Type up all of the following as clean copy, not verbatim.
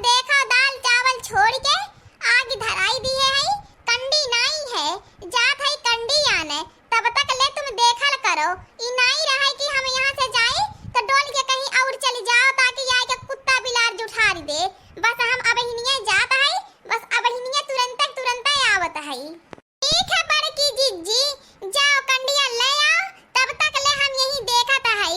देखा दाल चावल छोड़ के आग धराई दी है कंडी नाई है जात है कंडी आने तब तक ले तुम देखल करो ई नाई रहा कि हम यहाँ से जाए तो डोल के कहीं और चली जाओ ताकि आए के कुत्ता बिलार जुठारी दे बस हम अब हिनिए जात है बस अब हिनिए तुरंत आवत है। ठीक है बड़की जिज्जी जाओ कंडिया ले आओ तब तक ले हम यही देखत है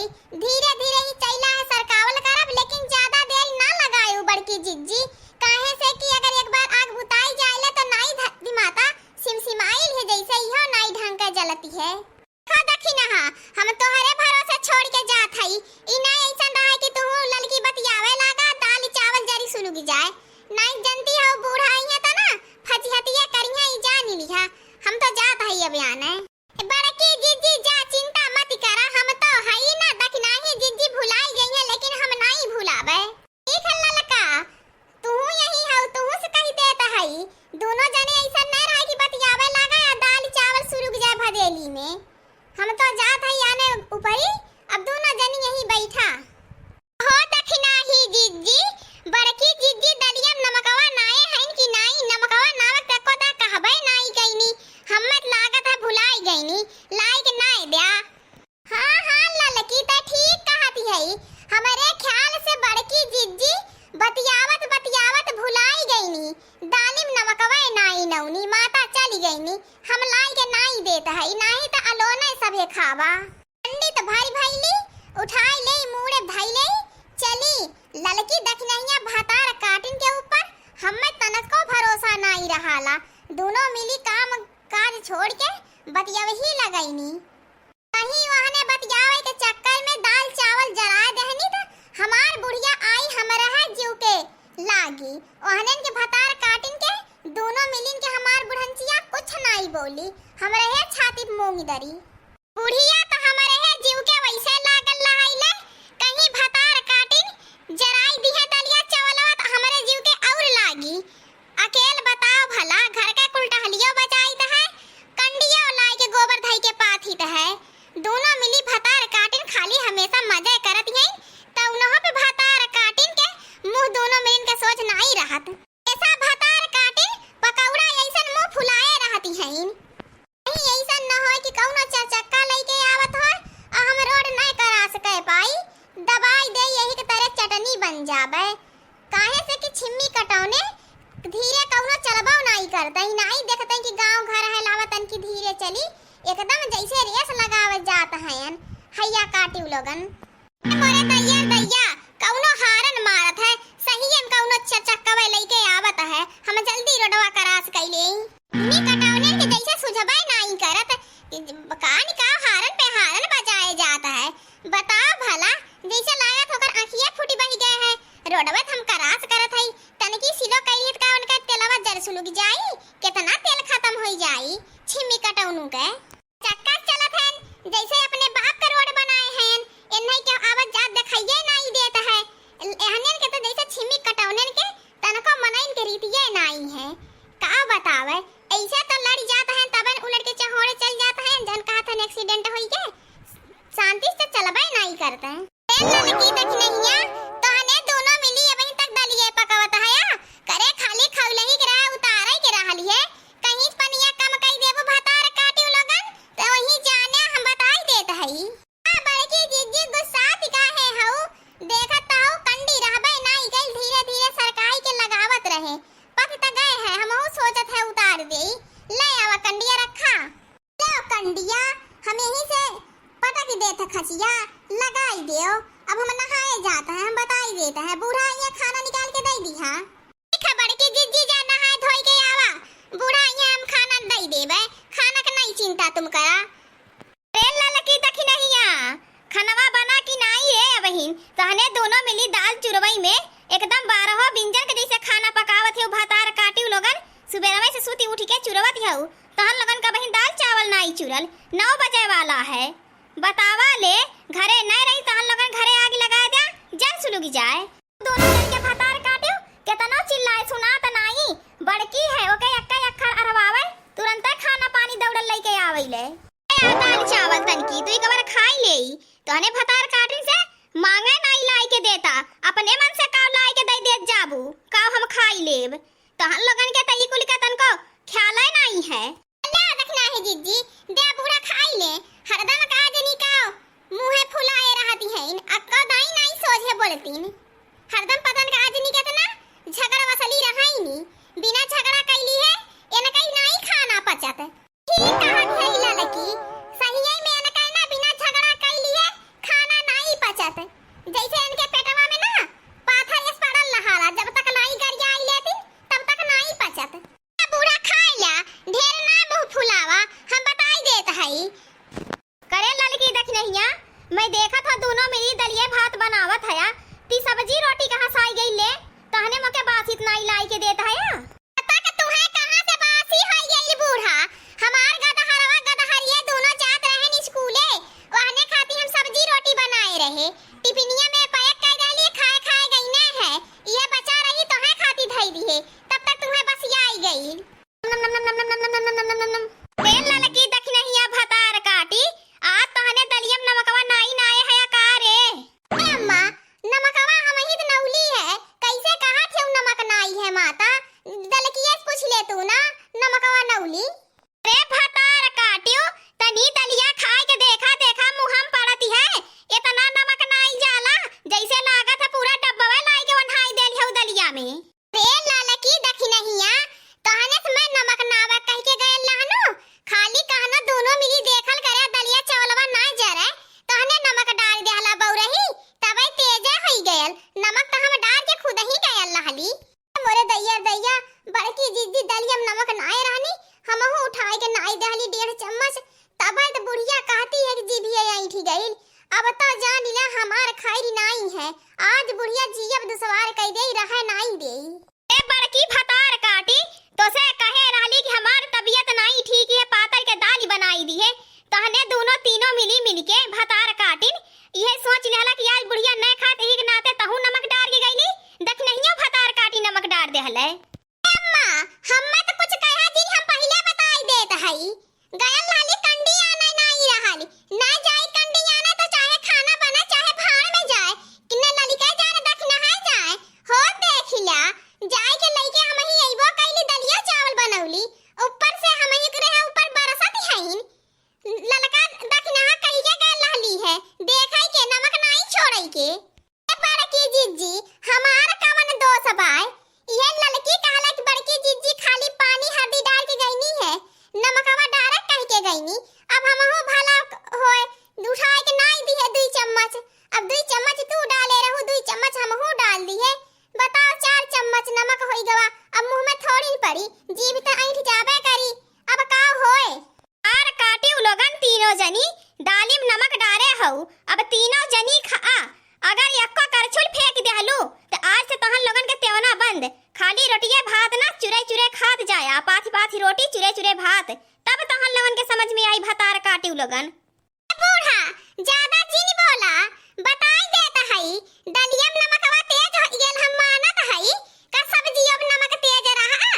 धीरे धीरे ही चला है सरकावल करब लेकिन ज्यादा देर ना लगायो बड़की जिज्जी काहे से कि अगर एक बार आग बुताई जाएले तो नाई धरती माता सिमसिमाइल है जैसे इहो नाई ढंग का जलती है। खा देखी ना हम तोहरे भरोसे छोड़ के जात हई ई नाई ऐसा रहा कि तू ललकी बतियावे लागा दाल चावल जरी सुलुग जाए नाई जनती हो बूढ़ा है त ना फजहतिया करिया ई जान लिहा हम तो जात हई अब आने बड़की जिज्जी जा चिंता मत करा हम तो हई ना दखना ही जिज्जी भुलाई गई है लेकिन हम नहीं भुलावे। ठीक है ललका तू यही हो तू से कही देता हई दोनों जने ऐसा न रहे कि बतियावे लगा या दाल चावल सुरुग जाए भदेली में हम तो जात हई आने ऊपरी अब दोनों जने यही बैठा हो दखना ही जिज्जी बड़की जिज्जी दलिया नमकवा नाए हन कि नाई नमकवा नावक तको ता कहबे नाई गईनी हमत लागत है भुलाई गईनी लाइक नाई दिया। हां ललकी त ठीक कहती है हमारे ख्याल से बड़की जिज्जी बतियावत भुलाई गईनी दालिम नमकवा नाई नौनी माता चली गईनी हम लाई के नाई देता है नाही त अलोने सबे खावा पंडित भाई भाईली उठाई ले मुड़े भाई ले चली ललकी दखनहिया भातार काटिन के ऊपर हमें तनक को भरोसा नहीं रहाला दोनों मिली काम काज छोड़ के बतियावे ही लगईनी कहीं वहने बतियावे के चक्कर में दाल चावल जरा दहनी त हमार बुढ़िया आई हमरा है जीव के लागी वहने के भातार काटिन के दोनों मिलिन के हमार बुढ़ंचिया कुछ नहीं बोली हमरे है छाती मूंग दरी बुढ़िया तो हमरे है जीव के वैसे लागल लहाइले कहीं भातार काटिन जराई दी है दलिया चावलवा तो हमरे जीव के और लागी अकेल बताओ भला घर का कुलटहलियो बचाई त है कंडिया लाई के गोबर धई के पाथी त है दोनों मिली भातार काटिन खाली हमेशा मजे करत हैं त उनहो पे भातार काटिन के मुंह दोनों मिलन के सोच नहीं रहत ऐसा भातार काटिन पकौड़ा ऐसन मुंह फुलाए रहती हैं कहीं ऐसा न हो कि कौनो चक्का लेके आवत हो और हम रोड नहीं करा सके पाई दबाई दे यही के तरह चटनी बन जावे काहे से कि छिम्मी कटौने धीरे कौनो चलबो नहीं करता ही नहीं देखते कि गांव घर है लावतन की धीरे चली एकदम जैसे रेस लगावत जात हैं हैया काटी लोगन मोरे दैया कौनो हारन मारत है सही हम कौनो चक्कवे लेके आवत है हम जल्दी रोडवा करास कैले नी कटौने के जैसे सुझबे नहीं करत कान का हारन पे हारन बजाए जाता है बताओ भला जैसे लागत होकर आंखियां फूटी बही गए हैं रोडवा हम करास करत हई तनकी सिलो कैलित का उनका तेलवा जर सुलुग जाई कितना तेल खत्म हो जाई छिमी कटौनु के चक्का चलत हैं जैसे अपने बाप का रोड बनाए हैं इन्हीं के आवाज जात दिखाइए नहीं देता है एहनन के तो जैसे छिमी कटौनन के तनको मनइन के रीतिये नहीं है का बतावे ऐसा तो लड़ जाता है तबन उलट के चहोड़े चल जाता है जन कहा था एक्सीडेंट होई के शांति से चलबे नहीं करते हैं लड़की दखनहिया तोहने दोनों मिली अबही तक दलिए पकावत है करे खाली खौलही के रहा उतारे के रहली है कहीं पनिया कम कई देबो भातार काटियो लगन तो वही जाने हम बताई देत हई आ बड़की जिज्जी गुस्सा दिखा है हऊ देखत हो कंडी रहबे नहीं गई धीरे धीरे सरकाई के लगावत रहे पक त गए है हमहु सोचत है उतार देई ले आवा कंडिया रखा ले कंडिया हम यहीं से पटक देत खसिया लगाई दियो अब हम नहाए जाते हैं हम बताई देता है बूढ़ा ये खाना निकाल के दे दी हां ठीक है बड़की जिज्जी जा नहाए धोई के आवा बूढ़ा ये हम खाना दे देबे खाना का नहीं चिंता तुम करा तेल ललकी तखी नहीं आ खानावा बना की नहीं है बहिन तहने दोनों मिली दाल चुरवई में एकदम 12 व्यंजन के जैसे खाना पकावत हो भातार काटी लोगन सुबह में से सूती उठ के चुरवत हो तहन लगन का बहिन दाल चावल नहीं चुरल 9 बजे वाला है बतावा ले घरे नहीं रही तहन लगन घरे आग लगा दे जल सुलुगी जाए दोनों जन के भातार काटियो केतनो चिल्लाए सुना त नहीं बड़की है ओके अक्का अखर अरवावे तुरंत खाना पानी दौड़ल लेके आवेले दाल चावल तनकी तू एक बार खाई लेई तहने भातार काटिन से मांगे नहीं लाई के देता अपने मन से का लाई के दे देत जाबू का देव। तहन लोगन के तई कुल का तनको ख्याल नहीं है। ले रखना है जीजी, दे बूढ़ा खाई ले। हरदम का जनी का मुंह फुलाए रहती है, अक्का दाई नहीं सोझे बोलतीन। हरदम पतन का आदमी के तना झगड़ा वसली रहाई नी, बिना झगड़ा कैली है एन कई नहीं खाना पचत। ठीक कहा खेला लकी, सही में एन कई ना बिना झगड़ा कैली है खाना नहीं पचत। जैसे इनके पेटवा में ना पाथर इस पड़ल रहाला, जब तक नहीं गरिया आई लेती तब तक नहीं पचत। बूढ़ा खाइला, ढेर ना मुंह फुलावा, हम बताई देत हई। करे लड़की देख नहिया, मैं देखा था दोनों मिली दलिए भात बनावत हया। ती सब्जी रोटी कहां से आई गई ले? तहने मके बात इतना ही लाई के देता है। पता कि तुम्हें कहां से बासी होई गई बूढ़ा। हमार गदहरवा गदहरिया दोनों जात रहन स्कूले, वहने खाती हम सब्जी रोटी बनाए रहे। टिफिनिया में पैक कर डाली, खाए खाए गईने है। ये बचा रही तो है खाती धई दी है, तब तक तुम्हें बसिया आई गई। नम नम नम नम नम नम नम नम। तेल लड़की देख नहिया भतार काटी, आज तहने दलियम नमकवा नाई नाए है का रे? अम्मा नमकवा हम ही नौली है, कैसे कहा थे नमक नाई है माता? दलकिया से पूछ ले तू ना, नमकवा नौली। रे भतार काटियो, तनी दलिया खाए के देखा देखा मुंहम पड़ती है। इतना नमक नाई जाला, जैसे लागत है पूरा डब्बा लाई के वनहाई देली हउ दलिया में। रे लालकी देखी नहिया, कहने से मैं नमक नावा कह के गए लहनो, खाली कहना दोनों मिली देखल करे दलिया चावलवा ना जरे, कहने नमक डाल देहला बौरही, तबे तेजे होई गयल। नमक तो हम डाल के खुद ही गयल लहली। मोरे दैया दैया बड़की जीजी दलिया में नमक नाए रहनी, हमहु उठाए के नाई देहली 1.5 चम्मच। तबे तो बुढ़िया कहती है कि जीभिया ऐठी गइल। अब तो जान लिया हमार खाई नहीं है, आज बुढ़िया जीब दुसवार कह दे रहे नहीं देई। ए बड़की भतार काटी, तो से कहे रहली कि हमार तबीयत नहीं ठीक है, पातर के दाल बनाई दी है। तहने दोनों तीनों मिली मिलके भतार काटिन ये सोच लेला कि आज बुढ़िया न खात ही के नाते तहु नमक डाल के गईली। देख नहियो भतार काटी नमक डाल देहले। अम्मा हम्मे तो कुछ कहा जी, हम पहले बताई देत हई। गयल लाली कंडी आना नहीं रहली, ना जाई कंडी आना तो चाहे खाना बना चाहे भाड़ में जाए, किन्ने ललिका जाने देख नहाए जाए। हो देखिला जाए के लइके हम ही अइबो कैली दलिया चावल बनौली, ऊपर से हम ही करे ऊपर बरसत हईन। ललका देख नहा कही के गयल रहली है, देखई के नमक नहीं छोड़ई के। ए बड़की जीजी हमार कवन दोष बाय? ये लड़की कहला कि बड़की जीजी खाली पानी हल्दी डाल के गईनी है, नमकवा डायरेक्ट कह के गईनी। अब हमहु भला होए उठाए के नाई दी है 2 चम्मच। अब 2 चम्मच तू डाले रहू, 2 चम्मच हमहु डाल दी है। बताओ 4 चम्मच नमक होई गवा, अब मुंह में थोड़ी पड़ी, जीभ त ऐठ जाबे करी। अब का होए? आर काटी उ लोगन तीनों जनी दालिम नमक डारे हउ, अब तीनों जनी खा। अगर यक्को करछुल फेंक देहलू तो आज से तहन लोगन के तेवना बंद। खाली रोटिए भात ना चुरे चुरे खात जाया, पाथी पाथी रोटी चुरे चुरे भात, तब तहन लोगन के समझ में आई भतार काटी उ लोगन। बूढ़ा ज्यादा चीनी बोला, बताई देता हई दलिया में नमकवा तेज हो गेल, हम मानत हई। का सब्जियों में नमक तेज रहा?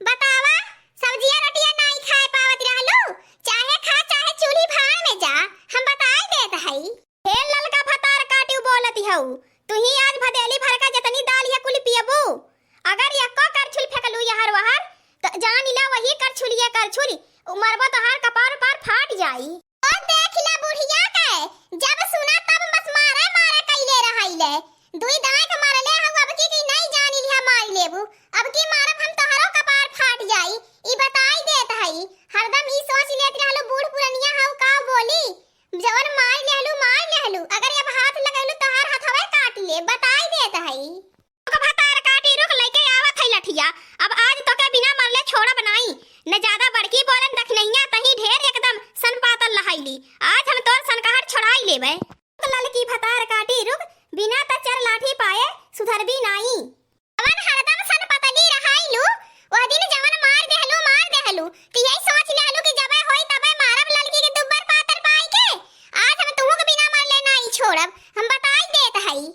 बतावा सब्जियां रोटियां नहीं खाए पावत रहलू, चाहे खा चाहे चूल्ही भाड़ में जा, हम बताई देत हई। हे ललका भतार काटी बोलती हउ, तू ही आज भदेली भर का जतनी दाल है कुल पियबू। अगर यक्को करछुल फेंकलू यहर वहर तो जान ला वही करछुलिए करछुल उमरबो तोहार कपार पर फाट जाई। और देख ले बुढ़िया के, जब सुना तब मत मारे मारे कैले रहाइले। दुई दाई के मारले हउ, अब की नहीं जानी लिया मार लेबू, अब की मारब हम तोहरो कपार फाट जाई। ई बताई देत हई, हरदम ई सोच लेत रहलू बूढ़ पुरनिया हउ का बोली, जवन मार लेहलू, अगर अब हाथ लगैलू तोहार हथवे काट ले, बताई देत हई। तो भतार काटी रुक लइके आवत है लठिया, अब आज तो के बिना मरले छोड़ब नहीं। न ज्यादा बड़की बोलन देख नहिया, तही ढेर एकदम सन पातल लहाइली, आज हम तोर सनकहर छोड़ाई लेबे। तो ललकी भतार काटी रुक, बिना त चर लाठी पाए सुधरबी नहीं। अवन हरदम सन पतली रहाइलू, वह दिन जवन मार देहलू कि यही सोच लेहलू कि जबे होई तबे मारब ललकी के दुब्बर पातर पाई के। आज हम तुहु के बिना मरले नहीं छोड़ब, हम बताई देत हई।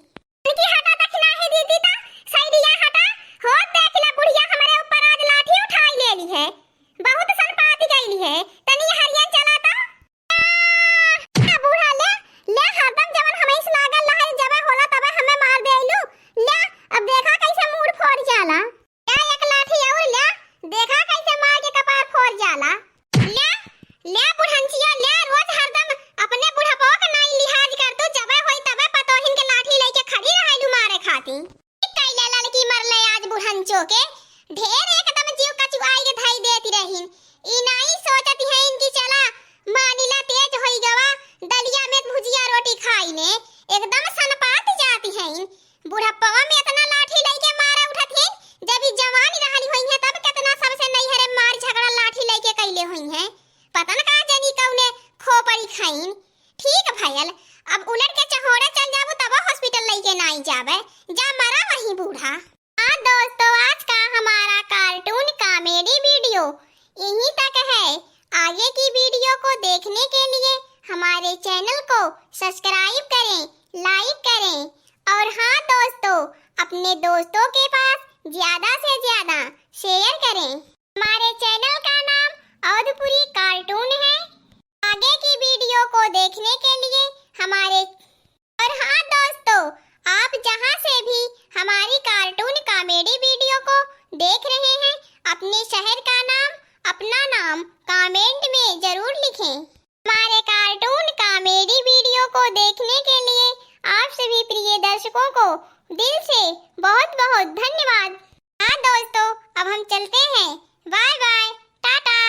उनकी हटा तक नाही दीदी ता सैडिया हटा, हो देख ले बुढ़िया हमारे ऊपर आज लाठी उठाई लेली है, बहुत सन पाती गईली है। तनी हरियन चलाता बूढ़ा ले हरदम जवन हमें इस लागल लहर जबे होला तबे हमें मार देलू। ले अब देखा जाती। कैला लड़की मरले आज बुढ़ंचो के ढेर एकदम जीव कचुआई के धई देती रहीन। ई नहीं सोचती है इनकी चला मानिला तेज होई गवा दलिया में भुजिया रोटी खाई ने एकदम सनपात जाती है। बुढ़प्पवा में इतना लाठी लेके मारे उठत है जब ई जवान रहली होई है तब कितना सबसे नहीं हरे मार झगड़ा लाठी लेके कैले होई है। पता न का जनी कौने खोपड़ी खाइन। ठीक भयल अब उलट के चहोड़े चल जाबो तब हॉस्पिटल लेके नहीं जावे जा मरा वही बूढ़ा। हाँ दोस्तों आज का हमारा कार्टून कॉमेडी वीडियो यहीं तक है। आगे की वीडियो को देखने के लिए हमारे चैनल को सब्सक्राइब करें, लाइक करें और हाँ दोस्तों अपने दोस्तों के पास ज्यादा से ज्यादा शेयर करें। हमारे चैनल का नाम अवधपुरी कार्टून है। आगे की वीडियो को देखने के लिए हमारे और हाँ दोस्तों आप जहाँ से भी हमारी कार्टून कॉमेडी वीडियो को देख रहे हैं अपने शहर का नाम अपना नाम कमेंट में जरूर लिखें। हमारे कार्टून कॉमेडी वीडियो को देखने के लिए आप सभी प्रिय दर्शकों को दिल से बहुत बहुत धन्यवाद। हाँ दोस्तों अब हम चलते हैं। Bye bye Tata.